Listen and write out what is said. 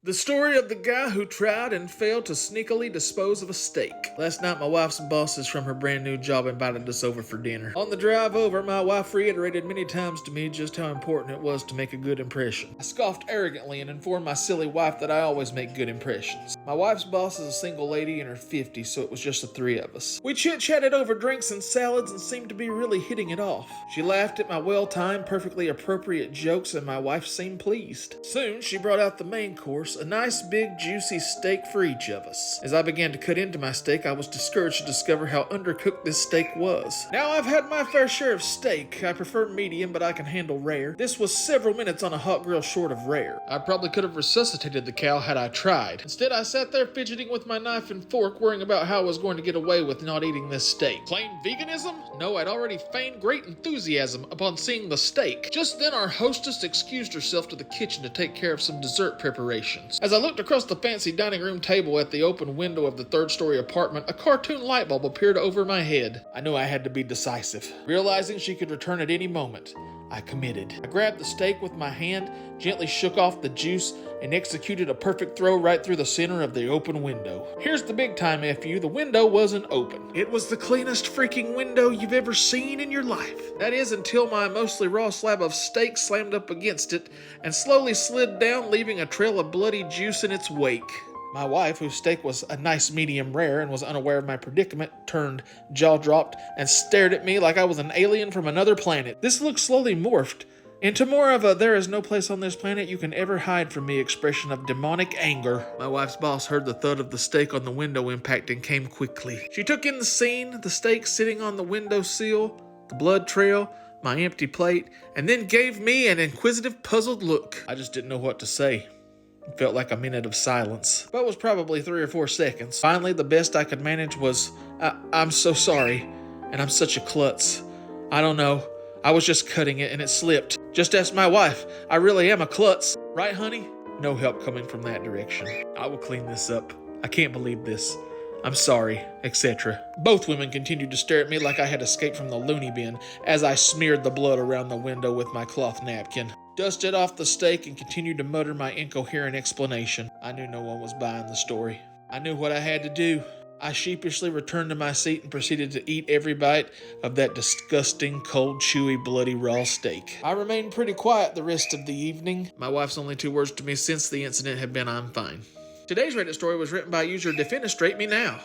The story of the guy who tried and failed to sneakily dispose of a steak. Last night, my wife's bosses from her brand new job invited us over for dinner. On the drive over, my wife reiterated many times to me just how important it was to make a good impression. I scoffed arrogantly and informed my silly wife that I always make good impressions. My wife's boss is a single lady in her 50s, so it was just the three of us. We chit-chatted over drinks and salads and seemed to be really hitting it off. She laughed at my well-timed, perfectly appropriate jokes, and my wife seemed pleased. Soon, she brought out the main course, a nice big juicy steak for each of us. As I began to cut into my steak, I was discouraged to discover how undercooked this steak was. Now I've had my fair share of steak. I prefer medium, but I can handle rare. This was several minutes on a hot grill short of rare. I probably could have resuscitated the cow had I tried. Instead, I sat there fidgeting with my knife and fork, worrying about how I was going to get away with not eating this steak. Claim veganism? No, I'd already feigned great enthusiasm upon seeing the steak. Just then, our hostess excused herself to the kitchen to take care of some dessert preparations. As I looked across the fancy dining room table at the open window of the third-story apartment, a cartoon light bulb appeared over my head. I knew I had to be decisive. Realizing she could return at any moment, I committed. I grabbed the steak with my hand, gently shook off the juice, and executed a perfect throw right through the center of the open window. Here's the big time FU, the window wasn't open. It was the cleanest freaking window you've ever seen in your life. That is, until my mostly raw slab of steak slammed up against it and slowly slid down, leaving a trail of bloody juice in its wake. My wife, whose steak was a nice medium rare and was unaware of my predicament, turned, jaw-dropped, and stared at me like I was an alien from another planet. This look slowly morphed into more of a "there is no place on this planet you can ever hide from me" expression of demonic anger. My wife's boss heard the thud of the steak on the window impact and came quickly. She took in the scene, the steak sitting on the windowsill, the blood trail, my empty plate, and then gave me an inquisitive, puzzled look. I just didn't know what to say. It felt like a minute of silence, but it was probably 3 or 4 seconds. Finally, the best I could manage was, I'm so sorry, and I'm such a klutz. I don't know. I was just cutting it and it slipped. Just ask my wife. I really am a klutz. Right, honey? No help coming from that direction. I will clean this up. I can't believe this. I'm sorry, etc. Both women continued to stare at me like I had escaped from the loony bin as I smeared the blood around the window with my cloth napkin, dusted off the steak, and continued to mutter my incoherent explanation. I knew no one was buying the story. I knew what I had to do. I sheepishly returned to my seat and proceeded to eat every bite of that disgusting, cold, chewy, bloody raw steak. I remained pretty quiet the rest of the evening. My wife's only 2 words to me since the incident have been, "I'm fine." Today's Reddit story was written by user Defenestrate Me Now.